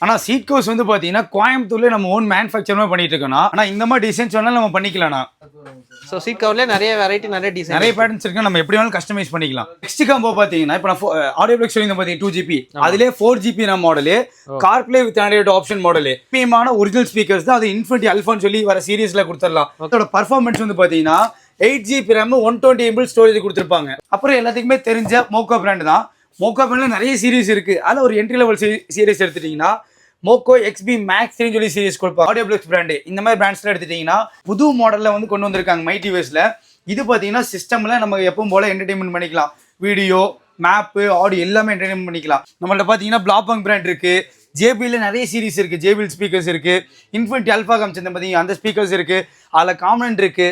ஆனா seat covers வந்து பாத்தீங்கன்னா கோயம்புத்தூர்ல நம்ம ஓன் மேனுஃபேக்சர் பண்ணிட்டு இருக்கோம். ஆனா இந்த மாதிரி டிசைன்ஸ் வேணாலும் நம்ம பண்ணிக்கலாம். ஸோ சீட் கவர்ல நிறைய வெரைட்டி நிறைய டிசைன் நிறைய பேட்டர்ன்ஸ் இருக்கு, நம்ம எப்படி வேணாலும் கஸ்டமைஸ் பண்ணிக்கலாம். நெக்ஸ்ட் காம்போ பாத்தீங்கன்னா இப்போ நான் ஆடியோ பிளக்ஸ் சொல்லியிருந்தேன் பாத்தீங்க 2GB, அதுலேயே 4GB model, CarPlay with Android option model, முக்கியமான ஒரிஜினல் ஸ்பீக்கர்ஸ் தான். அது இன்ஃபினிட்டி அல்ஃபான்னு சொல்லி வர சீரிஸ்ல கொடுத்துடலாம். அதோட பர்ஃபார்மன்ஸ் வந்து பாத்தீங்கன்னா 8GB RAM 120MB ஸ்டோரேஜ் கொடுத்துருப்பாங்க. அப்புறம் எல்லாத்துக்குமே தெரிஞ்ச மோக்கோ பிராண்ட் தான். மோக்கோ பிராண்ட்ல நிறைய சீரிஸ் இருக்கு. அதில் ஒரு என்ட்ரி லெவல் சீரிஸ் எடுத்துட்டீங்கன்னா மோக்கோ XB Max 3 சொல்லி சீரிஸ் கொடுப்பாங்க. ஆடியோ பிளக்ஸ் பிராண்டு இந்த மாதிரி பிராண்ட்ஸ்ல எடுத்துட்டீங்கன்னா புது மாடல்ல வந்து கொண்டு வந்திருக்காங்க மைட்டி வேஸ்ல. இது பாத்தீங்கன்னா சிஸ்டம்ல நம்ம எப்பவும் போல என்டர்டைன்மெண்ட் பண்ணிக்கலாம். வீடியோ, மேப்பு, ஆடியோ எல்லாமே என்டர்டைன்மெண்ட் பண்ணிக்கலாம். நம்மள்ட்ட பாத்தீங்கன்னா பிளாபாங் பிராண்ட் இருக்கு. JBL நிறைய சீரிஸ் இருக்கு. JBL ஸ்பீக்கர்ஸ் இருக்கு. இன்ஃபினிட்டி அல்ஃபா காமிச்சிருந்தேன் பாத்தீங்கன்னா அந்த ஸ்பீக்கர்ஸ் இருக்கு. அதில் காமன் இருக்கு.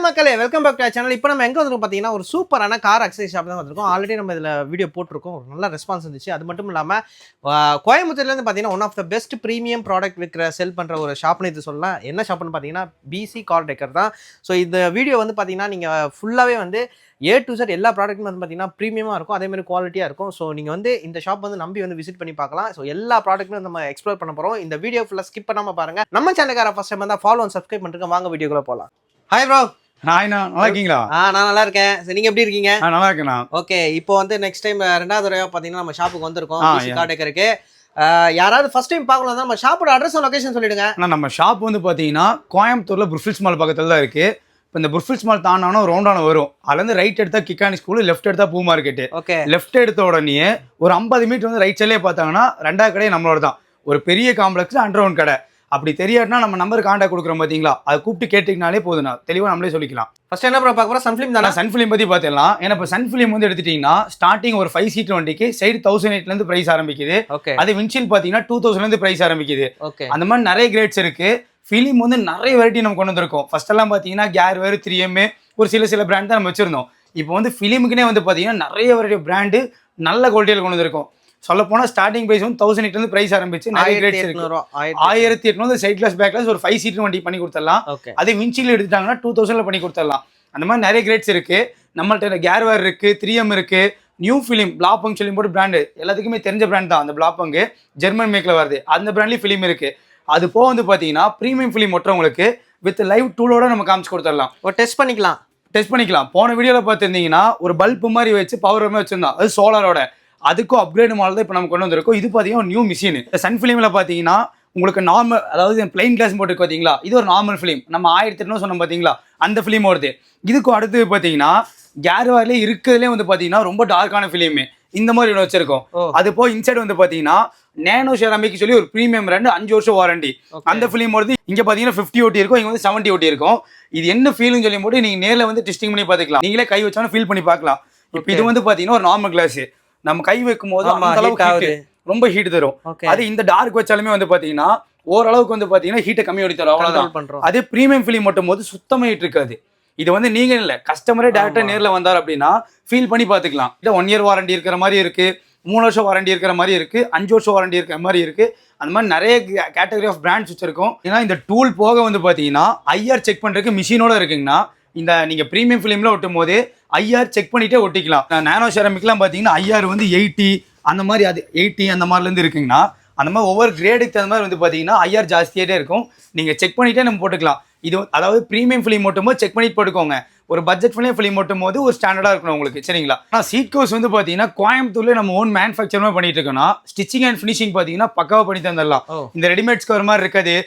மக்களே வெல்கம் பேக் டு சேனல். இப்போ நம்ம எங்கே வந்துருக்கோம் பார்த்தீங்கன்னா ஒரு சூப்பரான கார் அக்சசரி ஷாப் தான் வந்திருக்கோம். ஆல்ரெடி நம்ம இதில் வீடியோ போட்டிருக்கோம். ஒரு நல்ல ரெஸ்பான்ஸ் இருந்துச்சு. அது மட்டும் இல்லாமல் கோயம்புத்தூர்லேருந்து பார்த்தீங்கன்னா one of the best premium product விற்கிற செல் பண்ணுற ஒரு ஷாப்னு இது சொல்லலாம். என்ன ஷாப்னு பார்த்தீங்கன்னா BC கார் டெக்கர் தான். ஸோ இந்த வீடியோ வந்து பார்த்தீங்கன்னா நீங்கள் ஃபுல்லாகவே வந்து A to Z எல்லா ப்ராடக்ட்டும் வந்து பார்த்தீங்கன்னா ப்ரீமியமாக இருக்கும், அதேமாதிரி குவாலிட்டியாக இருக்கும். ஸோ நீங்கள் வந்து இந்த ஷாப் வந்து நம்பி வந்து விசிட் பண்ணி பார்க்கலாம். ஸோ எல்லா ப்ராடக்ட்டுமே நம்ம எக்ஸ்ப்ளோர் பண்ண போகிறோம். இந்த வீடியோ ஃபுல்லாக ஸ்கிப் பண்ணாமல் பாருங்கள். நம்ம சேனலுக்கார ஃபர்ஸ்ட் டைம் வந்து ஃபாலோ அண்ட் சப்ஸ்கிரைப் பண்ணிருக்கேன். வாங்க வீடியோக்குள்ளே போகலாம். Hi bro. நல்லா இருக்கீங்களா? நான் நல்லா இருக்கேன். சரி, நீங்க எப்படி இருக்கீங்க? நல்லா இருக்கேன். ஓகே, இப்போ வந்து நெக்ஸ்ட் டைம் ரெண்டாவது தடவை பாத்தீங்கன்னா நம்ம ஷாப்புக்கு வந்திருக்கோம். கார் டெக்கருக்கு யாராவது ஃபர்ஸ்ட் டைம் பார்க்கலாம் தான் நம்ம ஷாப்போட அட்ரஸ் லொகேஷன் சொல்லிடுங்க. நம்ம ஷாப் வந்து பாத்தீங்கன்னா கோயம்புத்தூர்ல புர்ஃபில்ஸ் மால் பக்கத்துல தான் இருக்கு. இப்போ இந்த புர்ஃபில்ஸ் மால் தாண்டானோ ரவுண்டான வரும். அதுலேருந்து ரைட் எடுத்தா கிக்கானி ஸ்கூல், லெஃப்ட் எடுத்தா பூ மார்க்கெட். ஓகே, லெஃப்ட் எடுத்த உடனே ஒரு 50 மீட்டர் வந்து ரைட் சைட்லேயே பார்த்தாங்கன்னா ரெண்டாவது கடை நம்மளோட தான். ஒரு பெரிய காம்ப்ளெக்ஸ் அண்டர்கிரவுண்ட் கடை. அப்படி தெரியாதுன்னா நம்ம நம்பர் கான்டாக்ட் கொடுக்குறோம் பாத்தீங்களா, அதை கூப்பிட்டு கேட்டீங்கனாலே போதும், தெளிவாக நம்மளே சொல்லிக்கலாம். ஃபர்ஸ்ட் என்ன பார்க்க போறோம்? சன்ஃபிலிம் தானே. சன்ஃபிலிம் பத்தி பார்த்துடலாம். ஏன்னா இப்போ சன்ஃபிலிம் வந்து எடுத்துட்டீங்கன்னா ஸ்டார்டிங் ஒரு 5 சீட் வண்டிக்கு சைடு 1008 பிரைஸ் ஆரம்பிக்குது. ஓகே, அது வின்ஷீல்ட் பாத்தீங்கன்னா 2000 பிரைஸ் ஆரம்பிக்குது. ஓகே, அந்த மாதிரி நிறைய கிரேட்ஸ் இருக்கு. ஃபிலிம் வந்து நிறைய வெரைட்டி நம்ம கொண்டு வந்திருக்கோம். ஃபர்ஸ்ட் எல்லாம் பாத்தீங்கன்னா கேர் வேறு 3M ஒரு சில பிராண்ட் தான் நம்ம வச்சிருந்தோம். இப்போ வந்து ஃபிலிமுக்குனே வந்து பாத்தீங்கன்னா நிறைய வெரைட்டி பிராண்டு நல்ல குவாலிட்டியில் கொண்டு வந்திருக்கோம். சொல்ல போனா ஸ்டார்டிங் பிரைஸ் வந்து 1008 பிரைஸ் ஆரம்பிச்சு நிறைய கிரேட்ஸ் இருக்கு. 1800 சைட் கிளாஸ் பேக் கிளாஸ் ஒரு 5 சீட் வண்டி பண்ணி கொடுத்துடலாம். அதே வின்ஷீல்ட் எடுத்துட்டாங்கன்னா 2000 பண்ணி கொடுத்துடலாம். அந்த மாதிரி நிறைய கிரேட்ஸ் இருக்கு. நம்மள்ட்ட கேர்வேர் இருக்கு, 3M இருக்கு, நியூ ஃபிலிம் பிளாபங் சொல்லி போட்டு பிராண்டு எல்லாத்துக்குமே தெரிஞ்ச பிராண்ட் தான். அந்த பிளாபங்கு ஜெர்மன் மேக்ல வருது. அந்த பிராண்ட்லயும் ஃபிலிம் இருக்கு. அது போக வந்து பாத்தீங்கன்னா ப்ரீமியம் ஃபிலிம் ஒட்டுறவங்களுக்கு வித் லைவ் டூலோட நம்ம காமிச்சு கொடுத்துடலாம். டெஸ்ட் பண்ணிக்கலாம். போன வீடியோல பார்த்துருந்தீங்கன்னா ஒரு பல்ப் மாதிரி வச்சு பவர் வச்சிருந்தோம். அது சோலாரோட. அதுக்கும் அப்கிரேட் மாடல் தான் இப்போ நம்ம கொண்டு வந்திருக்கோம். இது பார்த்தீங்கன்னா நியூ மிஷின். சன் ஃபிலிமில் பார்த்தீங்கன்னா உங்களுக்கு நார்மல், அதாவது பிளைன் கிளாஸ் போட்டு பார்த்தீங்களா, இது ஒரு நார்மல் ஃபிலிம். நம்ம 1800 சொன்னோம் பார்த்தீங்களா, அந்த ஃபிலிம் வருது. இதுக்கும் அடுத்து பார்த்தீங்கன்னா கேர்வார்லேயே இருக்கிறதுலே வந்து பார்த்தீங்கன்னா ரொம்ப டார்க்கான ஃபிலிமு இந்த மாதிரி ஒன்று வச்சிருக்கோம். அது போய் இன்சைட் வந்து பார்த்தீங்கன்னா நேனோ செராமிக் சொல்லி ஒரு ப்ரீமியம் பிராண்ட் 5 வருஷம் வாரண்டி. அந்த ஃபிலிம் வருது. இங்கே பார்த்தீங்கன்னா 50 OT இருக்கும், இங்கே வந்து 70 OT இருக்கும். இது என்ன ஃபீல்னு சொல்லி போட்டு நீங்கள் நேரில் வந்து டெஸ்டிங் பண்ணி பார்த்துக்கலாம். நீங்களே கை வச்சாலும் ஃபீல் பண்ணி பார்க்கலாம். இப்போ இது வந்து பார்த்தீங்கன்னா ஒரு நார்மல் கிளாஸ். நம்ம கை வைக்கும் போது அந்த அளவுக்கு ரொம்ப ஹீட் தரும். அது இந்த டார்க் வச்சாலுமே வந்து பாத்தீங்கன்னா ஓரளவுக்கு வந்து பாத்தீங்கன்னா ஹீட்டை கம்மி பண்ணி தரும், அவ்வளவுதான். அதே பிரீமியம் ஃபிலிம் மட்டும் போது சுத்தமா ஹீட் இருக்காது. இது வந்து நீங்க இல்ல, கஸ்டமரே டேரக்டா நேர்ல வந்தார் அப்படின்னா ஃபீல் பண்ணி பாத்துக்கலாம். இல்ல 1 இயர் வாரண்டி இருக்கிற மாதிரி இருக்கு, 3 வருஷம் வாரண்டி இருக்கிற மாதிரி இருக்கு, 5 வருஷம் வாரண்டி இருக்கிற மாதிரி இருக்கு. அந்த மாதிரி நிறைய கேட்டகரி ஆஃப் பிராண்ட்ஸ் வச்சிருக்கோம். ஏன்னா இந்த டூல் போக வந்து பாத்தீங்கன்னா IR செக் பண்றதுக்கு மிஷினோட இருக்குங்கன்னா இந்த நீங்க பிரீமியம் ஃபிலிம்ல ஒட்டும் போது IR செக் பண்ணிட்டே ஒட்டிக்கலாம். நானோ செராமிக்லாம் பார்த்தீங்கன்னா IR வந்து 80 அந்த மாதிரி, அது 80 அந்த மாதிரிலேருந்து இருக்குங்கன்னா அந்த மாதிரி ஒவ்வொரு கிரேடுக்கு தகுந்த மாதிரி வந்து பார்த்தீங்கன்னா IR ஜாஸ்தியாகிட்டே இருக்கும். நீங்கள் செக் பண்ணிட்டே நம்ம போட்டுக்கலாம். இது அதாவது ப்ரீமியம் ஃபிலிம் மட்டும் போது செக் பண்ணிட்டு போட்டுக்கோங்க. ஒரு பட்ஜெட் ஃபிலிம் மட்டும் போது ஒரு ஸ்டாண்டர்டாக இருக்கணும் உங்களுக்கு, சரிங்களா? ஆனால் சீட் கவர்ஸ் வந்து பார்த்தீங்கன்னா கோயம்புத்தூர்ல நம்ம ஓன் மேனுஃபேக்சர் பண்ணிட்டு இருக்கோம்னா ஸ்டிச்சிங் அண்ட் ஃபினிஷிங் பார்த்தீங்கன்னா பக்காவாக பண்ணி தந்துடலாம். இந்த ரெடிமேட்ஸ் கவர் மாதிரி இருக்காது,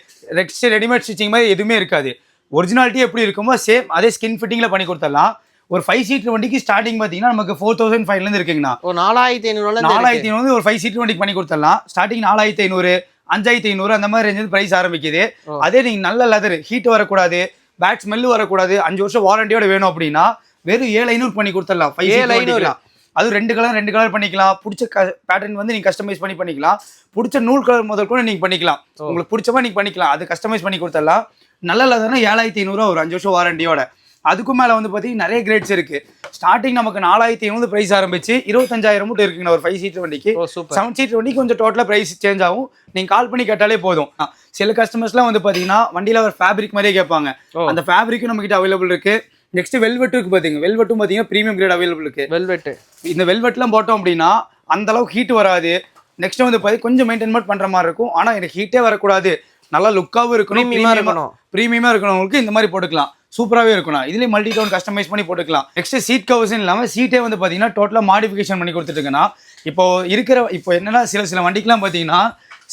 ரெடிமேட் ஸ்டிச்சிங் மாதிரி எதுவுமே இருக்காது. ஒரிஜினாலிட்டி எப்படி இருக்குமோ சேம் அதே ஸ்கின் ஃபிட்டிங்ல பண்ணி கொடுத்துடலாம். ஒரு 5 சீட் வண்டிக்கு ஸ்டார்டிங் பார்த்தீங்கன்னா நமக்கு 4005 இருக்குங்கண்ணா. 4500 ஒரு 5 சீட் வண்டிக்கு பண்ணி கொடுத்துடலாம். ஸ்டார்டிங் 4500 5500 அந்த மாதிரி ரேஞ்சில் பிரைஸ் ஆரம்பிக்குது. அதே நீங்க நல்ல லெதர், ஹீட் வரக்கூடாது, பேட் ஸ்மெல் வரக்கூடாது, 5 வருஷம் வாரண்டியோட வேணும் அப்படின்னா வெறும் 7500 பண்ணி கொடுத்துடலாம். 7500 அது 2 கலர் பண்ணிக்கலாம். பிடிச்ச பேட்டர்ன் வந்து நீங்க கஸ்டமைஸ் பண்ணிக்கலாம். பிடிச்ச நூல் கலர் முதல் கூட நீங்க பண்ணிக்கலாம். உங்களுக்கு பிடிச்சமா நீங்க பண்ணிக்கலாம். அது கஸ்டமைஸ் பண்ணி கொடுத்துடலாம். நல்ல லெதர்னா 7500 ஒரு 5 வருஷம் வாரண்டியோட. அதுக்கும் மேலே வந்து பார்த்தீங்கன்னா நிறைய கிரேட்ஸ் இருக்கு. ஸ்டார்டிங் நமக்கு 4500 பிரைஸ் ஆரம்பிச்சு 25000 மட்டும் இருக்குங்க ஒரு 5 சீட் வண்டிக்கு. 7 சீட் வண்டிக்கு கொஞ்சம் டோட்டலாக பிரைஸ் சேஞ்ச் ஆகும். நீங்கள் கால் பண்ணி கேட்டாலே போதும். சில கஸ்டமர்ஸ்லாம் வந்து பார்த்தீங்கன்னா வண்டியில் ஒரு ஃபேப்ரிக் மாதிரியே கேட்பாங்க. அந்த ஃபேப்ரிக்கும் நம்ம கிட்ட அவைலபிள் இருக்கு. நெக்ஸ்ட் வெல்வெட்டுக்கு பார்த்தீங்க, வெல்வெட்டும் பார்த்தீங்கன்னா ப்ரீமியம் கிரேட் அவைலபிள் இருக்கு. வெல்வெட் இந்த வெல்வெட்லாம் போட்டோம் அப்படின்னா அந்த அளவுக்கு ஹீட் வராது. நெக்ஸ்ட் வந்து பார்த்தீங்கன்னா கொஞ்சம் மெயின்டைன் பண்ற மாதிரி இருக்கும். ஆனால் எனக்கு ஹீட்டே வரக்கூடாது, நல்லா லுக்காகவும் இருக்கணும், ப்ரீமியமாக இருக்கணும், இந்த மாதிரி போட்டுக்கலாம். சூப்பராகவே இருக்கணும். இதுலேயே மல்டி டோன் கஸ்டமைஸ் பண்ணி போட்டுக்கலாம். நெக்ஸ்ட் சீட் கவர்ஸ் இல்லாமல் சீட்டே வந்து பார்த்தீங்கன்னா டோட்டலாக மாடிஃபிகேஷன் பண்ணி கொடுத்துட்டுருக்குன்னா இப்போ என்னன்னா சில வண்டிக்கெலாம் பார்த்தீங்கன்னா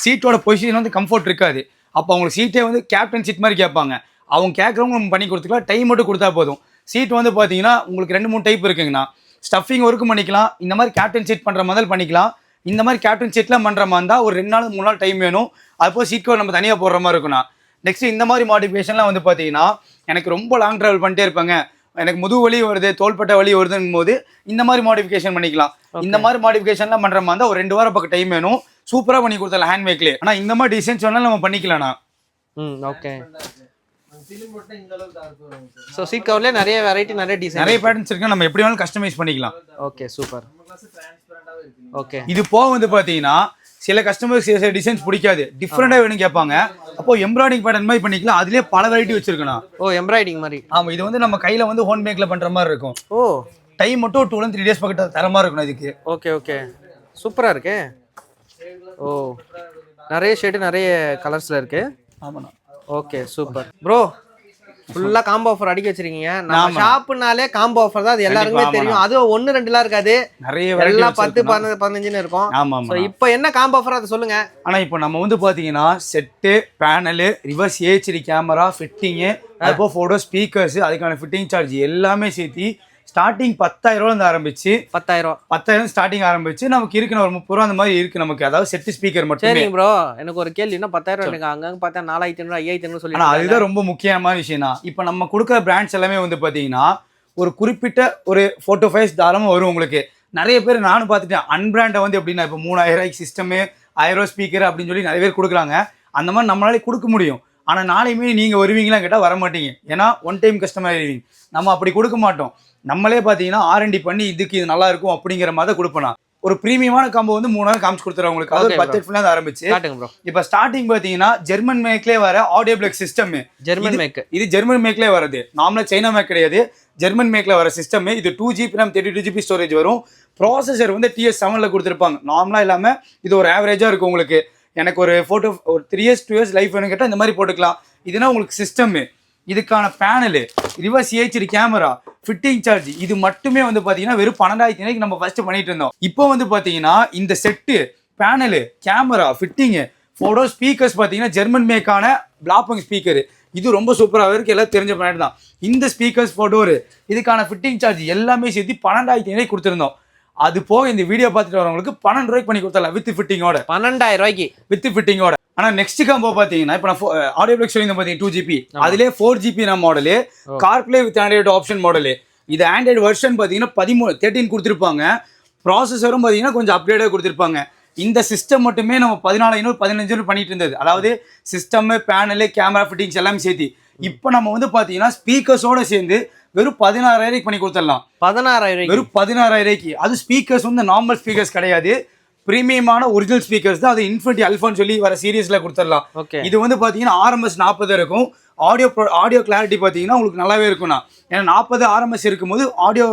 சீட்டோட பொசிஷன் வந்து கம்ஃபர்ட் இருக்காது. அப்போ அவங்களுக்கு சீட்டே வந்து கேப்டன் சீட் மாதிரி கேட்பாங்க. அவங்க கேட்குறவங்க நம்ம பண்ணி கொடுத்துக்கலாம். டைம் மட்டும் கொடுத்தா போதும். சீட் வந்து பார்த்தீங்கன்னா உங்களுக்கு 2-3 டைப் இருக்குங்கண்ணா. ஸ்டஃபிங் ஒர்க்கும் பண்ணிக்கலாம், இந்த மாதிரி கேப்டன் சீட் பண்ணுற மாதிரி பண்ணிக்கலாம். இந்த மாதிரி கேப்டன் சீட்லாம் பண்ணுற மாதிரி இருந்தால் ஒரு 2 நாள் 3 நாள் டைம் வேணும். அதுபோல் சீட் கவர் நம்ம தனியாக போடுற மாதிரி இருக்குண்ணா. நெக்ஸ்ட் இந்த மாதிரி மாடிஃபிகேஷன்லாம் வந்து பார்த்தீங்கன்னா எனக்கு ரொம்ப லாங் ட்ராவல் பண்ணிட்டே இருப்பாங்க, எனக்கு முதுகு வலி வருது, தோள்பட்டை வலி வருதுங்கும் போது இந்த மாதிரி மாடிஃபிகேஷன் பண்ணிக்கலாம். இந்த மாதிரி மாடிஃபிகேஷன்லாம் பண்ணுற மாதிரி இருந்தால் ஒரு 2 வாரம் பக்கம் டைம் வேணும். சூப்பராக பண்ணி கொடுத்தலாம் ஹேண்ட்மேக்லேயே. ஆனால் இந்த மாதிரி டிசைன்ஸ் வேணாலும் நம்ம பண்ணிக்கலாம்ண்ணா. ஓகே. ஸோ சீட் கவர்ல நிறைய வெரைட்டி, நிறைய டிசைன், நிறைய பேட்டர்ன்ஸ் இருக்கு. நம்ம எப்படி வேணாலும் கஸ்டமைஸ் பண்ணிக்கலாம். Okay super. ஓகே. இது போக வந்து பார்த்தீங்கன்னா சில கஸ்டமர்ஸ் சில டிசைன்ஸ் பிடிக்காது, டிஃப்ரெண்டாக வேணும் கேட்பாங்க. அப்போ எம்ப்ராய்டிஙங் பேட்டர்ன் மாதிரி பண்ணிக்கலாம். அதுலேயே பல வெரைட்டி வச்சிருக்கணும். ஓ எம்ப்ராய்டிங் மாதிரி. ஆமாம், இது வந்து நம்ம கையில் வந்து ஹோம் மேக்கில் பண்ணுற மாதிரி இருக்கும். ஓ டைம் மட்டும் 2-3 டேஸ் பக்கத்து தரமாக இருக்கணும் இதுக்கு. ஓகே ஓகே சூப்பராக இருக்கு. ஓ நிறைய ஷேடு, நிறைய கலர்ஸில் இருக்கு. ஆமாண்ணா. Okay super bro. ஃபுல்லா காம்போ ஆஃபர் அடிக்க வச்சிருக்கீங்க. நம்ம ஷாப்னாலே காம்போ ஆஃபர் தான், அது எல்லாருக்குமே தெரியும். அதுவும் 1-2லாம் இருக்காது, நிறைய எல்லாம் 10-15 இருக்கும். ஆமாம். இப்போ என்ன காம்போ ஆஃபர் அதை சொல்லுங்க. ஆனால் இப்போ நம்ம வந்து பார்த்தீங்கன்னா set, panel, reverse AHD camera, fitting, அதுபோல் ஃபோட்டோ, ஸ்பீக்கர்ஸ், அதுக்கான ஃபிட்டிங் சார்ஜ் எல்லாமே சேர்த்து ஸ்டார்டிங் 10,000 ஆரம்பிச்சு 10,000 ஸ்டார்டிங் ஆரம்பிச்சு நமக்கு இருக்கு ஒரு 30 ரூபா அந்த மாதிரி இருக்கு நமக்கு. அதாவது செட் ஸ்பீக்கர் மட்டும். சரி ப்ரோ, எனக்கு ஒரு கேள்வி. இன்னும் 10,000 எனக்கு அங்க பார்த்தா 4,500 5,500 சொல்லி. ஆனால் அதுதான் ரொம்ப முக்கியமான விஷயம் தான். இப்போ நம்ம கொடுக்குற பிராண்ட்ஸ் எல்லாமே வந்து பார்த்தீங்கன்னா ஒரு குறிப்பிட்ட ஒரு 4 to 5 தாராளமாக வரும் உங்களுக்கு. நிறைய பேர் நானும் பார்த்துட்டேன் அன்பிராண்டை வந்து எப்படின்னா இப்போ 3,000 சிஸ்டமு, 1000 ஸ்பீக்கர் அப்படின்னு சொல்லி நிறைய பேர் கொடுக்குறாங்க. அந்த மாதிரி நம்மளாலே கொடுக்க முடியும். ஆனால் நாளையுமே நீங்கள் வருவீங்களா கேட்டால் வர மாட்டீங்க. ஏன்னா ஒன் டைம் கஸ்டமர் ஆகிடுவீங்க. நம்ம அப்படி கொடுக்க மாட்டோம். நம்மளே பார்த்தீங்கன்னா R&D பண்ணி இதுக்கு இது நல்லா இருக்கும் அப்படிங்கிற மாதிரி கொடுப்போம். ஒரு ப்ரீமியமான காம்போ வந்து 3 நாள் காமிச்சு கொடுத்துறோம் உங்களுக்கு. அது பட்ஜெட் ஃபுல்லாக ஆரம்பிச்சு இப்போ ஸ்டார்டிங் பார்த்தீங்கன்னா ஜெர்மன் மேக்லேயே வர audio plug system. German make, இது ஜெர்மன் மேக்லேயே வருது. நார்மலாக சைனா மேக் கிடையாது, ஜெர்மன் மேக்ல வர சிஸ்டம். இது 2GB RAM 32GB ஸ்டோரேஜ் வரும். ப்ராசஸர் வந்து TS7ல கொடுத்துருப்பாங்க. நார்மலாக இல்லாமல் இது ஒரு ஆவரேஜாக இருக்கும் உங்களுக்கு. எனக்கு ஒரு 3 years 2 years லைஃப் வேணும் கேட்டால் இந்த மாதிரி போட்டுக்கலாம். இதுனா உங்களுக்கு சிஸ்டம், இதுக்கான panel, reverse AHD camera, fitting charge, இது மட்டுமே வந்து பார்த்தீங்கன்னா வெறும் 12,000 நம்ம ஃபர்ஸ்ட் பண்ணிட்டு இருந்தோம். இப்போ வந்து பார்த்தீங்கன்னா இந்த set, panel, camera, fitting, photo, speakers பார்த்தீங்கன்னா ஜெர்மன் மேக்கான பிளாப்பங் ஸ்பீக்கர். இது ரொம்ப சூப்பராக இருக்கு, எல்லாம் தெரிஞ்ச பிராண்ட் தான். இந்த ஸ்பீக்கர்ஸ், ஃபோட்டோரு, இதுக்கான ஃபிட்டிங் சார்ஜ் எல்லாமே சேர்த்து 12,000 கொடுத்துருந்தோம். அது போக இந்த வீடியோ பார்த்துட்டு வரவங்களுக்கு 12 ரூபாய்க்கு பண்ணி கொடுத்தலாம் வித் ஃபிட்டிங்கோட. 12,000 ரூபாய்க்கு வித் ஃபிட்டிங்கோட. ஆனால் நெக்ஸ்ட் காம்போ பார்த்தீங்கன்னா இப்போ நான் ஆடியோ பிளக் சொல்லியிருந்தேன் பார்த்தீங்கன்னா 2GB, அதுலேயே 4GB RAM model, CarPlay with Android option model. இது ஆண்ட்ராய்டு வெர்ஷன் பார்த்தீங்கன்னா 13 கொடுத்துருப்பாங்க. ப்ராசஸரும் பார்த்தீங்கன்னா கொஞ்சம் அப்கிரேடாக கொடுத்துருப்பாங்க. இந்த சிஸ்டம் மட்டுமே நம்ம 14,500 15,000 பண்ணிட்டு இருந்தது. அதாவது சிஸ்டம், பேனலு, கேமரா, ஃபிட்டிங்ஸ் எல்லாமே சேர்த்து. இப்போ நம்ம வந்து பார்த்தீங்கன்னா ஸ்பீக்கர்ஸோட சேர்ந்து வெறும் 16,000 பண்ணி கொடுத்துடலாம். 16,000 வெறும் 16,000. அது ஸ்பீக்கர்ஸ் வந்து நார்மல் ஸ்பீக்கர்ஸ் கிடையாது, பிரீமியமான ஒரிஜினல் ஸ்பீக்கர்ஸ் தான். அது இன்ஃபினிட்டி அல்ஃபான்னு சொல்லி வர சீரியஸ்ல கொடுத்துடலாம். இது வந்து பார்த்தீங்கன்னா RMS 40 இருக்கும். ஆடியோ கிளாரிட்டி பார்த்தீங்கன்னா உங்களுக்கு நல்லாவே இருக்கும்ண்ணா. ஏன்னா 40 RMS இருக்கும்போது ஆடியோ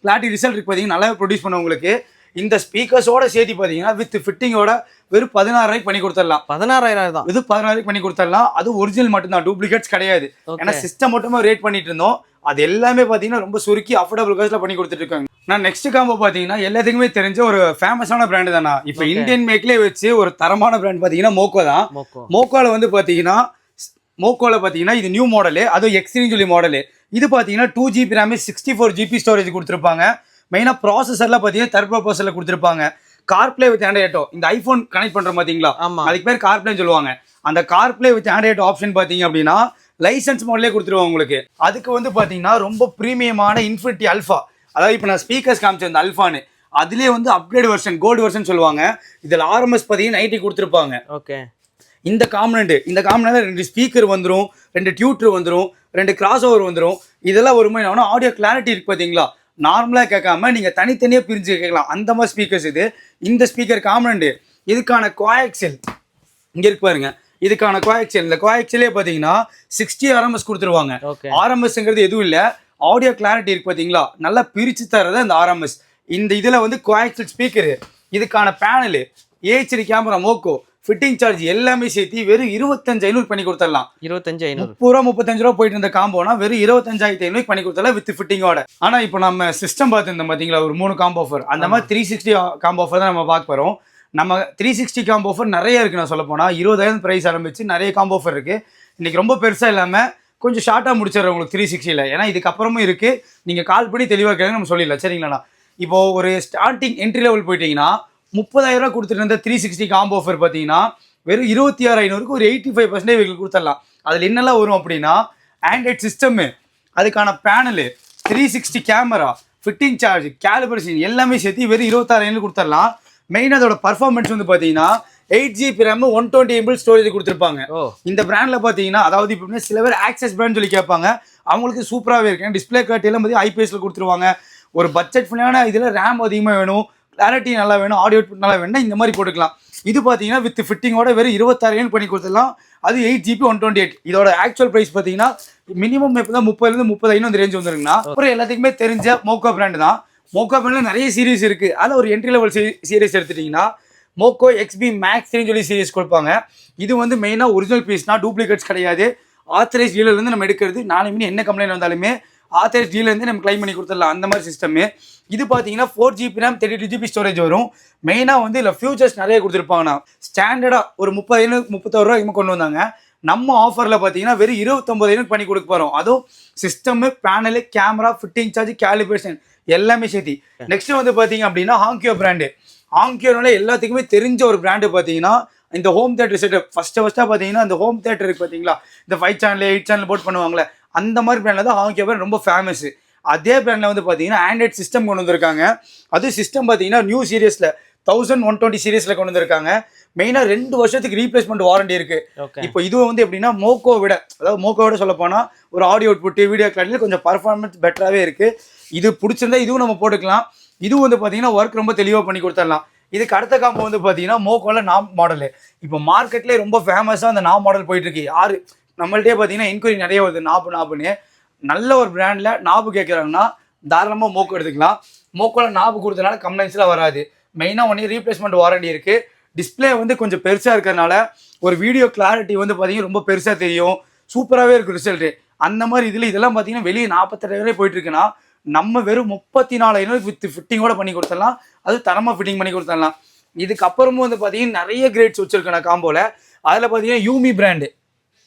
கிளாரிட்டி ரிசல்ட் இருக்கு பார்த்தீங்கன்னா நல்லாவே ப்ரொடியூஸ் பண்ண உங்களுக்கு. இந்த ஸ்பீக்கர்ஸோட சேர்த்து பார்த்தீங்கன்னா வித் ஃபிட்டிங்கோட வெறும் 16,000 பண்ணி கொடுத்துடலாம். 16,000 தான். இது 16,000 பண்ணி கொடுத்துடலாம். அது ஒரிஜினல் மட்டும்தான், டூப்ளிகேட்ஸ் கிடையாது. ஏன்னா சிஸ்டம் மட்டுமே ரேட் பண்ணிட்டு இருந்தோம். அது எல்லாமே பார்த்தீங்கன்னா ரொம்ப சுருக்கி அஃபோர்டபுள் காஸ்ட்ல பண்ணி கொடுத்துட்டு இருக்காங்க. நான் நெக்ஸ்ட் காம்போ பார்த்தீங்கன்னா எல்லாத்துக்குமே தெரிஞ்ச ஒரு ஃபேமஸான பிராண்ட் தானா. இப்போ இந்தியன் மேக்லேயே வச்சு ஒரு தரமான பிராண்ட் பார்த்தீங்கன்னா மோக்கோ தான். மோக்கோவில் வந்து பார்த்தீங்கன்னா இது நியூ மாடலு, அதுவும் எக்ஸ்ட்ரீம் சொல்லி மாடலு. இது பார்த்தீங்கன்னா 2GB RAM 64GB ஸ்டோரேஜ் கொடுத்துருப்பாங்க. மெயினாக ப்ராசஸர்லாம் பார்த்தீங்கன்னா தேர்ட் ப்ராசஸரில் கொடுத்துருப்பாங்க. கார்ப்ளே வித் ஆண்ட்ராய்டு, இந்த ஐஃபோன் கனெக்ட் பண்ணுற பார்த்தீங்களா, அதுக்கு பேர் கார்ப்ளேன்னு சொல்லுவாங்க. அந்த கார்ப்ளே வித் ஆண்ட்ராய்டு ஆப்ஷன் பார்த்தீங்க அப்படின்னா லைசன்ஸ் மாடலே கொடுத்துருவாங்க உங்களுக்கு. அதுக்கு வந்து பார்த்தீங்கன்னா ரொம்ப ப்ரீமியமான இன்ஃபினிட்டி அல்ஃபா, அதாவது இப்போ நான் ஸ்பீக்கர்ஸ் காமிச்சேன் அல்ஃபான்னு, அதுலேயே வந்து அப்கிரேட் வெர்ஷன், கோல்டு வெர்ஷன் சொல்லுவாங்க. இதில் RMS பார்த்தீங்கன்னா 90 கொடுத்துருப்பாங்க. ஓகே. இந்த காம்பனண்ட் 2 ஸ்பீக்கர் வந்துடும், 2 டியூட்டர் வந்துடும், 2 கிராஸ் ஓவர் வந்துடும். இதெல்லாம் ஒரு மாதிரி ஆடியோ கிளாரிட்டி இருக்கு பார்த்தீங்களா, நார்மலாக கேட்காம நீங்கள் தனித்தனியாக பிரிஞ்சு கேட்கலாம். அந்த மாதிரி ஸ்பீக்கர்ஸ் இது. இந்த ஸ்பீக்கர் காம்பனண்ட், இதுக்கான கோஆக்சியல் இங்கே இருக்கு பாருங்க. இதுக்கான கோஆக்சியல், இந்த கோஆக்சியலே பார்த்தீங்கன்னா 60 RMS கொடுத்துருவாங்க. RMSங்கிறது எதுவும் இல்லை, ஆடியோ கிளாரிட்டி இருக்கு பார்த்தீங்களா, நல்லா பிரித்து தர்றது அந்த ஆர்எம்எஸ். இந்த இதில் வந்து கோஆக்சியல் ஸ்பீக்கரு, இதுக்கான பேனலு, ஏஹெச்டி கேமரா, மோக்கோ, ஃபிட்டிங் சார்ஜ் எல்லாமே சேர்த்து வெறும் 25,500 பண்ணி கொடுத்துடலாம். 25,500 30 35 போயிட்டு இருந்த காம்போனா வெறும் 25,500 பண்ணி கொடுத்தலாம் வித் ஃபிட்டிங்கோட. ஆனால் இப்போ நம்ம சிஸ்டம் பார்த்துருந்தோம் பார்த்தீங்களா, ஒரு 3 காம்போ ஆஃபர், அந்த மாதிரி 360 காம்போ ஆஃபர் தான் நம்ம பார்க்க போகிறோம். நம்ம 360 காம்போ ஆஃபர் நிறைய இருக்குது. நான் சொல்ல போனால் 20,000 ப்ரைஸ் ஆரம்பிச்சு நிறைய காம்போ ஆஃபர் இருக்குது. இன்றைக்கி ரொம்ப பெருசாக இல்லாமல் கொஞ்சம் ஷார்ட்டாக முடிச்சிடுறேன் உங்களுக்கு 360ல். ஏன்னா இதுக்கப்புறமும் இருக்குது, நீங்கள் கால் பண்ணி தெளிவாக கேளுங்க, நம்ம சொல்லிடலாம் சரிங்களாண்ணா. இப்போது ஒரு ஸ்டார்டிங் என்ட்ரி லெவல் போயிட்டீங்கன்னா 30,000 கொடுத்துட்டு இருந்த 360 காம்போ ஆஃபர் பார்த்தீங்கன்னா வெறும் 26,500க்கு ஒரு 85% வெஹிக்கிள் கொடுத்துடலாம். அதில் என்னெல்லாம் வரும் அப்படின்னா, ஆண்ட்ராய்ட் சிஸ்டமு, அதுக்கான panel, 360 camera, fitting charge, calibration எல்லாமே சேர்த்து வெறும் 26,500 கொடுத்துடலாம். மெயின் அதோட பர்ஃபார்மன்ஸ் வந்து பார்த்தீங்கன்னா 8GB RAM 120 MB ஸ்டோரேஜ் கொடுத்துருப்பாங்க. இந்த பிராண்டில் பார்த்தீங்கன்னா, அதாவது இப்போ சில பேர் ஆக்சஸ் பிராண்ட் சொல்லி கேட்பாங்க, அவங்களுக்கு சூப்பராகவே இருக்கு. டிஸ்பிளே குவாலிட்டி எல்லாம் பார்த்தீங்கன்னா ஐபிஎஸ்ல கொடுத்துருவாங்க. ஒரு பட்ஜெட் ஃப்ரெண்டான இதில் ரேம் அதிகமாக வேணும், கிளாரிட்டி நல்லா வேணும், ஆடியோ நல்லா வேணும், இந்த மாதிரி போட்டுக்கலாம். இது பார்த்தீங்கன்னா வித் ஃபிட்டிங்கோட வெறும் 26,000 பண்ணி கொடுத்துடலாம். அது 8GB 128. இதோட ஆக்சுவல் ப்ரைஸ் பார்த்தீங்கன்னா மினிமம் இப்போ தான் 30,000 35,000 அந்த ரேஞ்ச் வந்துருங்கண்ணா. அப்புறம் எல்லாத்துக்குமே தெரிஞ்ச மோக்கோ பிராண்ட் தான். மோக்கோ பிராண்டில் நிறைய சீரிஸ் இருக்குது. அதில் ஒரு என்ட்ரி லெவல் சீரிஸ் எடுத்துட்டிங்கன்னா மோக்கோ XB Max 3 சொல்லி சீரிஸ் கொடுப்பாங்க. இது வந்து மெயினாக ஒரிஜினல் பீஸ்னா, டூப்ளிகேட்ஸ் கிடையாது. ஆத்தரைஸ் டீலர்லேருந்து நம்ம எடுக்கிறது. நாளைக்கு என்ன கம்ப்ளைண்ட் வந்தாலுமே ஆத்தரைஸ் டீலர்லேருந்து நம்ம கிளைம் பண்ணி கொடுத்துடலாம், அந்த மாதிரி சிஸ்டமு. இது பார்த்தீங்கன்னா 4GB RAM 32GB ஸ்டோரேஜ் வரும். மெயினாக வந்து இல்லை ஃபியூச்சர்ஸ் நிறைய கொடுத்துருப்பாங்கண்ணா. ஸ்டாண்டர்டாக ஒரு 31 ரூபா கொண்டு வந்தாங்க. நம்ம ஆஃபரில் பார்த்தீங்கன்னா வெறும் 29,000 பண்ணி கொடுக்க போகிறோம். அதுவும் system, panel, camera, fitting charge, calibration எல்லாமே சேர்த்து. நெக்ஸ்ட் வந்து பார்த்தீங்க அப்படின்னா ஹாங்கியோ பிராண்டு. ஹாங்கியோனால எல்லாத்துக்குமே தெரிஞ்ச ஒரு பிராண்டு பார்த்தீங்கன்னா இந்த ஹோம் தேட்டர் செட்டப். ஃபஸ்ட்டாக பார்த்தீங்கன்னா இந்த ஹோம் தேட்டர் இருக்குது பார்த்தீங்களா, இந்த 5 சேனல் 8 சேனல் போட்டு பண்ணுவாங்களே, அந்த மாதிரி பிராண்டில் தான் ஹாங்கியோ பிராண்ட் ரொம்ப ஃபேமஸ். அதே பிராண்டில் வந்து பார்த்தீங்கன்னா ஆண்ட்ராய்ட் சிஸ்டம் கொண்டு வந்திருக்காங்க. அது சிஸ்டம் பார்த்தீங்கன்னா நியூ சீரியஸில் 1120 சீரியஸில் கொண்டு வந்திருக்காங்க. மெயினாக 2 வருஷத்துக்கு ரீப்ளேஸ்மெண்ட் வாரண்டி இருக்குது. இப்போ இது வந்து எப்படின்னா மோக்கோவோட சொல்ல போனால் ஒரு ஆடியோ அவுட்புட், வீடியோ கிளாரிட்டியில் கொஞ்சம் பர்ஃபார்மன்ஸ் பெட்டராகவே இருக்குது. இது பிடிச்சிருந்தா இதுவும் நம்ம போட்டுக்கலாம். இதுவும் வந்து பார்த்தீங்கன்னா ஒர்க் ரொம்ப தெளிவாக பண்ணி கொடுத்துடலாம். இதுக்கு அடுத்த காம்போ வந்து பார்த்தீங்கன்னா மோக்கோவில் நாம் மாடலு. இப்போ மார்க்கெட்லேயே ரொம்ப ஃபேமஸாக அந்த நாம் மாடல் போயிட்டுருக்கு. யார் நம்மள்டே பார்த்தீங்கன்னா என்கொயரி நிறைய வருது, நாப்புன்னு. நல்ல ஒரு பிராண்டில் நாப்பு கேட்குறாங்கன்னா தாராளமாக மோக்கோ எடுத்துக்கலாம். மோக்கோவில் நாப்பு கொடுத்தனால கம்ப்ளைண்ட்ஸ்லாம் வராது. மெயினாக ஒன்றே ரீப்ளேஸ்மெண்ட் வாரண்டி இருக்குது. டிஸ்பிளே வந்து கொஞ்சம் பெருசாக இருக்கிறதுனால ஒரு வீடியோ கிளாரிட்டி வந்து பார்த்தீங்கன்னா ரொம்ப பெருசாக தெரியும், சூப்பராகவே இருக்கும் ரிசல்ட்டு. அந்த மாதிரி இதெல்லாம் பார்த்தீங்கன்னா வெளியே 48,000 போயிட்டு இருக்குன்னா நம்ம வெறும் 34,000 வித் ஃபிட்டிங்கோட பண்ணி கொடுத்துடலாம். அது தரமாக ஃபிட்டிங் பண்ணி கொடுத்துடலாம். இதுக்கப்புறமும் வந்து பார்த்தீங்கன்னா நிறைய கிரேட்ஸ் வச்சுருக்கேன் நான் காம்போவில். அதில் பார்த்தீங்கன்னா யூமி பிராண்டு.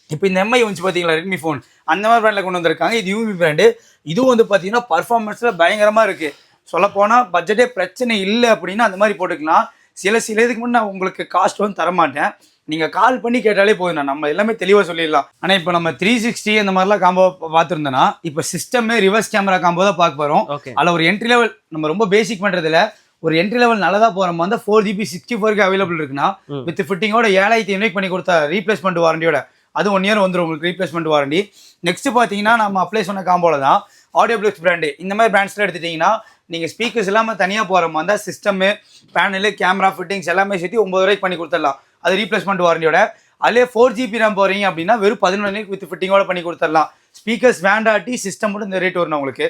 இப்போ இந்த எம்ஐ வந்து பார்த்தீங்களா, ரெட்மி ஃபோன் அந்த மாதிரி பிராண்டில் கொண்டு வந்திருக்காங்க. இது யூமி பிராண்டு. இதுவும் வந்து பார்த்தீங்கன்னா பர்ஃபார்மன்ஸில் பயங்கரமாக இருக்குது. சொல்லப்போனால் பட்ஜெட்டே பிரச்சனை இல்லை அப்படின்னா அந்த மாதிரி போட்டுக்கலாம். சில இதுக்கு முன்னே நான் உங்களுக்கு காஸ்ட் வந்து தரமாட்டேன், நீங்கள் கால் பண்ணி கேட்டாலே போதும், நம்ம எல்லாமே தெளிவாக சொல்லிடலாம். ஆனால் இப்போ நம்ம 360 அந்த மாதிரிலாம் காம்போ பார்த்துருந்தோன்னா இப்போ சிஸ்டமே ரிவர்ஸ் கேமரா காம்போ தான் பார்க்க போகிறோம். அதில் ஒரு என்ட்ரி லெவல் நம்ம ரொம்ப பேசிக் பண்ணுறதுல ஒரு என்ட்ரி லெவல் நல்லதாக போகிற மாதிரி தான் 4GB 64 அவைலபிள் இருக்குன்னா வித் ஃபிட்டிங்கோட 7,500 பண்ணி கொடுத்தா ரீப்ளேஸ்மெண்ட் வாரண்டியோட. அது 1 இயர் வந்துடும் உங்களுக்கு ரீப்ளேஸ்மெண்ட் வாரண்டி. நெக்ஸ்ட் பார்த்தீங்கன்னா நம்ம அப்ளை சொன்ன காம்போவில் தான் ஆடியோ பிளக்ஸ் பிராண்டு. இந்த மாதிரி பிராண்ட்ஸ்லாம் எடுத்துட்டிங்கன்னா நீங்கள் ஸ்பீக்கர்ஸ் இல்லாமல் தனியாக போகிற மாதிரி தான் சிஸ்டமு, பேனலு, கேமரா, ஃபிட்டிங்ஸ் எல்லாமே சேர்த்து 9,000 பண்ணி கொடுத்துடலாம். அது ரீப்ளேஸ்மெண்ட் வாரண்டியோட. அதிலே 4GB RAM போகிறீங்க அப்படின்னா வெறும் 11,000 வித் ஃபிட்டிங்கோட பண்ணி கொடுத்துடலாம். ஸ்பீக்கர்ஸ் வேண்டாட்டி சிஸ்டம் மட்டும் இந்த ரேட் வரும் உங்களுக்கு.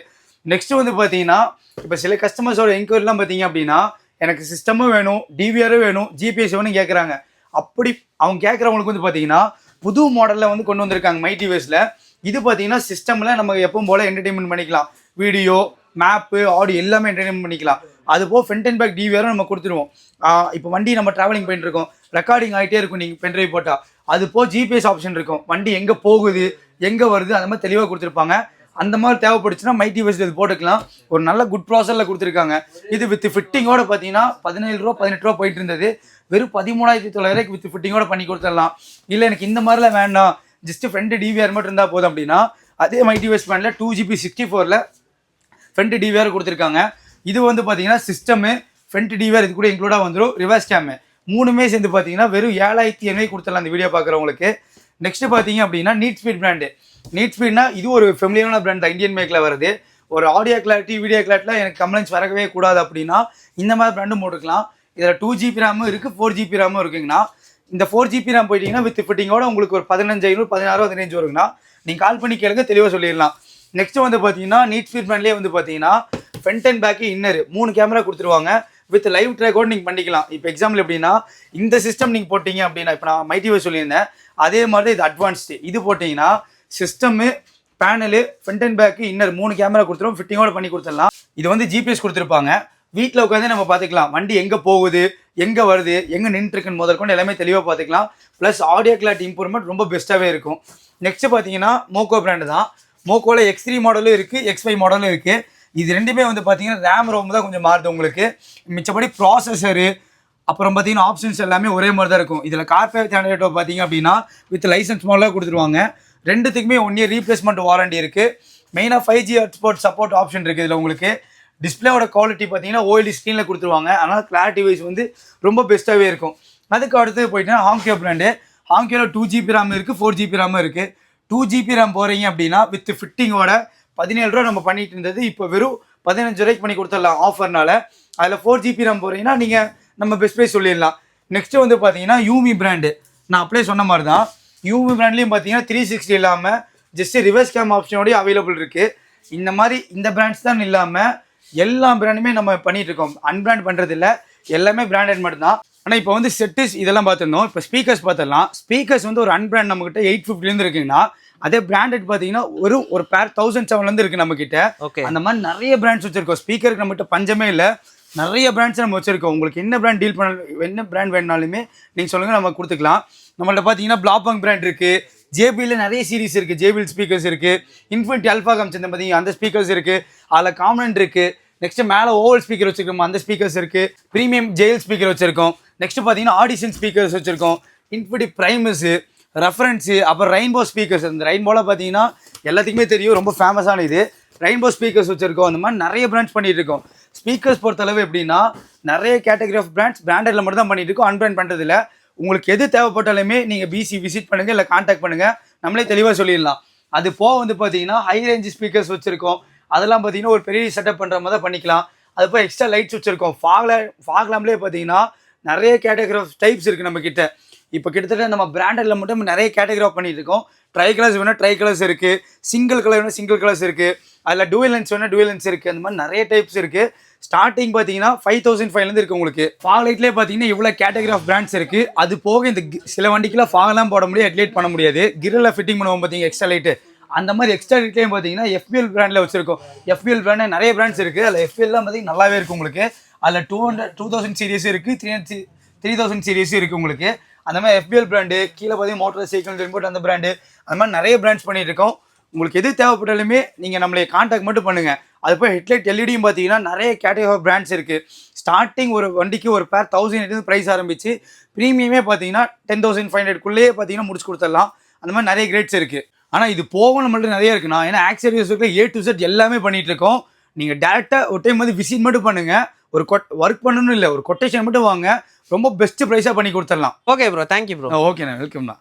நெக்ஸ்ட் வந்து பார்த்தீங்கன்னா இப்போ சில கஸ்டமர்ஸோட என்கொயரிலாம் பார்த்தீங்க அப்படின்னா எனக்கு சிஸ்டமும் வேணும், டிவிஆரும் வேணும், ஜிபிஎஸ் வேணும் கேட்குறாங்க. அப்படி அவங்க கேட்குறவங்களுக்கு வந்து பார்த்தீங்கன்னா புது மாடலில் வந்து கொண்டு வந்திருக்காங்க மை டிவிஎஸில். இது பார்த்தீங்கன்னா சிஸ்டமில் நம்ம எப்பவும் போல் என்டர்டெயின்மெண்ட் பண்ணிக்கலாம். வீடியோ, மேப்பு, ஆடியோ எல்லாமே என்டர்டெயின்மெண்ட் பண்ணிக்கலாம். அது போக ஃப்ரண்ட் அண்ட் பேக் டிவிஆரும் நம்ம கொடுத்துருவோம். இப்போ வண்டி நம்ம ட்ராவலிங் பண்ணிட்டு இருக்கோம், ரெக்கார்டிங் ஆகிட்டே இருக்கும் நீங்கள் பென்ட்ரைவ் போட்டால். அது போக ஜிபிஎஸ் ஆப்ஷன் இருக்கும், வண்டி எங்கே போகுது எங்கே வருது அந்த மாதிரி தெளிவாக கொடுத்துருப்பாங்க. அந்த மாதிரி தேவைப்படுச்சுன்னா மை டிவிஎஸ் இது போட்டுக்கலாம். ஒரு நல்ல குட் ப்ராசரில் கொடுத்துருக்காங்க. இது வித் ஃபிட்டிங்கோட பார்த்தீங்கன்னா 17 ரூபா 18 ரூபா போயிட்டு இருந்தது. வெறும் 13,900 வித் ஃபிட்டிங்கோட பண்ணி கொடுத்துடலாம். இல்லை எனக்கு இந்த மாதிரிலாம் வேண்டாம், ஜஸ்ட் ஃப்ரண்ட் டிவிஆர் மட்டும் இருந்தால் போதும் அப்படின்னா அதே மை டிவிஎஸ் பிராண்டில் 2GB 64ல் ஃப்ரண்ட் டிவிஆர் கொடுத்துருக்காங்க. இது வந்து பார்த்தீங்கன்னா சிஸ்டமு, ஃப்ரண்ட் டிவிஆர் இது கூட இன்க்ளூடாக வந்துடும். ரிவர்ஸ் கேமு மூணுமே சேர்ந்து பார்த்தீங்கன்னா வெறும் 7,500 கொடுத்துடலாம் அந்த வீடியோ பார்க்குறவங்களுக்கு. நெக்ஸ்ட் பார்த்தீங்க அப்படின்னா நீட் ஸ்பீட் பிராண்டு. நீட் ஸ்பீட்னா இது ஒரு ஃபெமிலியரான பிராண்ட் தான், இந்தியன் மேக்கில் வருது. ஒரு ஆடியோ கிளாரிட்டி, வீடியோ கிளாரிட்டியில் எனக்கு கம்ப்ளைண்ட்ஸ் வரவே கூடாது அப்படின்னா இந்த மாதிரி பிராண்டும் போட்டுக்கலாம். இதில் 2GB RAM இருக்குது, 4GB RAM இருக்குங்கண்ணா. இந்த 4GB RAM போயிட்டீங்கன்னா வித் ஃபிட்டிங்கோட உங்களுக்கு ஒரு 15,000 16,000 அந்த ரேஞ்ச் வருங்கண்ணா. நீங்கள் கால் பண்ணி கேளுங்க, தெளிவாக சொல்லிடலாம். நெக்ஸ்ட் வந்து பார்த்தீங்கன்னா நீட் ஸ்பீட் பிராண்ட்லேயே வந்து பார்த்தீங்கன்னா front and back inner 3 camera கொடுத்துருவாங்க வித் லைவ் ட்ராக்கோட நீங்கள் பண்ணிக்கலாம். இப்போ எக்ஸாம்பிள் எப்படின்னா இந்த சிஸ்டம் நீங்கள் போட்டிங்க அப்படின்னா இப்போ நான் மைடிவை சொல்லியிருந்தேன் அதே மாதிரி தான் இது அட்வான்ஸ்டு. இது போட்டிங்கன்னா system panel front and back inner 3 camera கொடுத்துருவோம் ஃபிட்டிங்கோட பண்ணி கொடுத்துடலாம். இது வந்து ஜிபிஎஸ் கொடுத்துருப்பாங்க. வீட்டில் உட்காந்து நம்ம பார்த்துக்கலாம் வண்டி எங்கே போகுது எங்கே வருது எங்கே நின்றுருக்குன்னு முதற்கொண்டு எல்லாமே தெளிவாக பார்த்துக்கலாம். ப்ளஸ் ஆடியோ கிளாரிட்டி இம்ப்ரூவ்மெண்ட் ரொம்ப பெஸ்ட்டாகவே இருக்கும். நெக்ஸ்ட்டு பார்த்தீங்கன்னா மோக்கோ பிராண்டு தான். மோக்கோவில் X3 மாடலும் இருக்குது X5 மாடலும் இருக்குது. இது ரெண்டுமே வந்து பார்த்தீங்கன்னா ரேம் ரோம் தான் கொஞ்சம் மாறுது உங்களுக்கு. மிச்சப்படி ப்ராசஸரு அப்புறம் பார்த்தீங்கன்னா ஆப்ஷன்ஸ் எல்லாமே ஒரே மாதிரி தான் இருக்கும். இதில் கார்பரேட் ஜெனரேட்டர் பார்த்தீங்க அப்படின்னா வித் லைசன்ஸ் மாடலாக கொடுத்துருவாங்க. ரெண்டுத்துக்குமே 1 இயர் ரீப்ளேஸ்மெண்ட் வாரண்டி இருக்குது. மெயினாக 5G ஹாட்ஸ்பாட் சப்போர்ட் ஆப்ஷன் இருக்குது. இதில் உங்களுக்கு டிஸ்பிளேவோட குவாலிட்டி பார்த்தீங்கன்னா OLED ஸ்க்ரீனில் கொடுத்துருவாங்க. அதனால் கிளாரிட்டி வைஸ் வந்து ரொம்ப பெஸ்ட்டாகவே இருக்கும். அதுக்கு அடுத்து போயிட்டீங்கன்னா ஹாங்கியோ பிராண்டு. ஹாங்கியோவில் 2GB RAM இருக்குது 4GB RAM இருக்குது. 2GB RAM போகிறீங்க அப்படின்னா வித் ஃபிட்டிங்கோட 17 ரூபா நம்ம பண்ணிட்டு இருந்தது இப்போ வெறும் 15 ரூபாய்க்கு பண்ணி கொடுத்துடலாம் ஆஃபர்னால. அதில் 4GB RAM போகிறீங்கன்னா நீங்கள் நம்ம பெஸ்ட் ப்ரைஸ் சொல்லிடலாம். நெக்ஸ்ட்டு வந்து பார்த்தீங்கன்னா யூமி பிராண்டு. நான் அப்படியே சொன்ன மாதிரி தான் யூமி பிராண்ட்லேயும் பார்த்தீங்கன்னா 360 இல்லாமல் ஜஸ்ட் ரிவர்ஸ் கேம் ஆப்ஷனோடய அவைலபிள் இருக்குது. இந்த மாதிரி இந்த பிராண்ட்ஸ் தான் இல்லாமல் எல்லா பிராண்டுமே நம்ம பண்ணிட்டு இருக்கோம். அன்பிராண்ட் பண்ணுறது இல்லை, எல்லாமே பிராண்டட் மட்டும் தான். ஆனால் இப்போ வந்து செட்டிஸ் இதெல்லாம் பார்த்துருந்தோம். இப்போ ஸ்பீக்கர்ஸ் பார்த்துடலாம். ஸ்பீக்கர்ஸ் வந்து ஒரு அன்பிராண்ட் நம்மக்கிட்ட 850 இருக்குங்கன்னா அதே பிராண்டட் பார்த்தீங்கன்னா ஒரு பேர் 1007 இருக்குது நம்மக்கிட்ட. ஓகே, அந்த மாதிரி நிறைய பிராண்ட்ஸ் வச்சிருக்கோம். ஸ்பீக்கருக்கு நம்மகிட்ட பஞ்சமே இல்லை, நிறைய பிராண்ட்ஸ் நம்ம வச்சிருக்கோம். உங்களுக்கு என்ன பிராண்ட் டீல் பண்ண என்ன பிராண்ட் வேணுனாலுமே நீங்கள் சொல்லுங்கள் நம்ம கொடுத்துக்கலாம். நம்மள்ட்ட பார்த்தீங்கன்னா பிளாபாங் பிராண்ட் இருக்குது. JBL நிறைய சீரிஸ் இருக்குது. JBL ஸ்பீக்கர்ஸ் இருக்குது. இன்ஃபினிட்டி அல்ஃபா காமிச்சிருந்த பார்த்தீங்கன்னா அந்த ஸ்பீக்கர்ஸ் இருக்குது. அதில் காமனன்ட் இருக்குது. நெக்ஸ்ட் மேலே ஓவல் ஸ்பீக்கர் வச்சிருக்கோம் அந்த ஸ்பீக்கர்ஸ் இருக்குது. ப்ரீமியம் ஜெயில் ஸ்பீக்கர் வச்சிருக்கோம். நெக்ஸ்ட் பார்த்தீங்கன்னா ஆடிஷன் ஸ்பீக்கர்ஸ் வச்சிருக்கோம். இன்ஃபினிட்டி ப்ரைமஸு ரெஃபரன்ஸு அப்புறம் ரெயின்போ ஸ்பீக்கர்ஸ். அந்த ரெயின்போவில் பார்த்தீங்கன்னா எல்லாத்துக்குமே தெரியும் ரொம்ப ஃபேமஸான இது. ரெயின்போ ஸ்பீக்கர்ஸ் வச்சிருக்கோம். அந்த மாதிரி நிறைய பிராண்ட்ஸ் பண்ணிட்டு இருக்கோம். ஸ்பீக்கர்ஸ் பொறுத்தளவு எப்படின்னா நிறைய கேட்டகரி ஆஃப் பிராண்ட்ஸ் பிராண்டட்ல மட்டும் தான் பண்ணிட்டு இருக்கோம், அன்பிராண்ட் பண்ணுறது இல்லை. உங்களுக்கு எது தேவைப்பட்டாலுமே நீங்கள் BC விசிட் பண்ணுங்கள் இல்லை கான்டாக்ட் பண்ணுங்கள், நம்மளே தெளிவாக சொல்லிடலாம். அது போக வந்து பார்த்தீங்கன்னா ஹை ரேஞ்ச் ஸ்பீக்கர்ஸ் வச்சுருக்கோம். அதெல்லாம் பார்த்தீங்கன்னா ஒரு பெரிய செட்டப் பண்ணுற மாதிரி தான் பண்ணிக்கலாம். அது போய் எக்ஸ்ட்ரா லைட்ஸ் வச்சுருக்கோம். ஃபாக்லாம்லேயே பார்த்தீங்கன்னா நிறைய கேட்டகரி ஆஃப் டைப்ஸ் இருக்குது நம்மக்கிட்ட. இப்போ கிட்டத்தட்ட நம்ம பிராண்டடில் மட்டும் நிறைய கேட்டகரி ஆஃப் பண்ணிட்டு இருக்கோம். ட்ரை கலர்ஸ் வேணால் ட்ரை கலர்ஸ் இருக்குது, சிங்கிள் கலர் வேணால் சிங்கிள் கலர்ஸ் இருக்குது, அதில் டூவல் லென்ஸ் வேணால் டூவல் லென்ஸ் இருக்குது. அந்த மாதிரி நிறைய டைப்ஸ் இருக்குது. ஸ்டார்டிங் பார்த்தீங்கன்னா 5005 இருக்குது உங்களுக்கு. ஃபாக் லைட்லேயே பார்த்தீங்கன்னா இவ்வளோ கேட்டகரி ஆஃப் பிராண்ட்ஸ் இருக்குது. அது போக இந்த சில வண்டிக்கெலாம் ஃபாகெல்லாம் போட முடியாது, ஹெட்லைட் பண்ண முடியாது. கிரில் ஃபிட்டிங் பண்ணுவோம் பார்த்தீங்க எக்ஸ்ட்ரா லைட்டு. அந்த மாதிரி எக்ஸ்ட்ரா லைட்லேயும் பார்த்தீங்கன்னா FBL பிராண்டில் வச்சிருக்கோம். FBL பிராண்டில் நிறைய பிராண்ட்ஸ் இருக்குது. அதில் FBLலாம் பார்த்தீங்கன்னா நல்லாவே இருக்குது உங்களுக்கு. அதில் 2000 சீரிஸ் இருக்குது, 3000 சீரிஸ் இருக்குது உங்களுக்கு. அந்த மாதிரி FBL பிராண்டு கீழே பார்த்தீங்கன்னா மோட்டார் சைக்கிள் ரிமோட் அந்த பிராண்டு, அந்த மாதிரி நிறைய பிராண்ட்ஸ் பண்ணிட்டு இருக்கோம். உங்களுக்கு எது தேவைப்பட்டாலுமே நீங்கள் நம்மளை கான்டாக்ட் மட்டும் பண்ணுங்கள். அது போய் ஹெட்லைட் LEDயும் பார்த்தீங்கன்னா நிறைய கேட்டகரி ஆஃப் பிராண்ட்ஸ் இருக்குது. ஸ்டார்டிங் ஒரு வண்டிக்கு ஒரு பேர் 1000 ப்ரைஸ் ஆரம்பிச்சு ப்ரீமியமே பார்த்தீங்கன்னா 10500 பார்த்தீங்கன்னா முடிச்சு கொடுத்துடலாம். அந்த மாதிரி நிறைய கிரேட்ஸ் இருக்குது. ஆனால் இது போக நம்மள்ட்ட நிறைய இருக்குண்ணா. ஏன்னா ஆக்சரிஸ் A to Z எல்லாமே பண்ணிட்டு இருக்கோம். நீங்கள் டேரெக்டாக ஒரு டைம் வந்து விசிட் மட்டும் பண்ணுங்கள். ஒரு ஒர்க் பண்ணணும் இல்லை, ஒரு கொட்டேஷன் மட்டும் வாங்க, ரொம்ப பெஸ்ட் ப்ரைஸாக பண்ணி கொடுத்துடலாம். Okay bro, thank you bro. ஓகேண்ணா, வெல்கம்ண்ணா.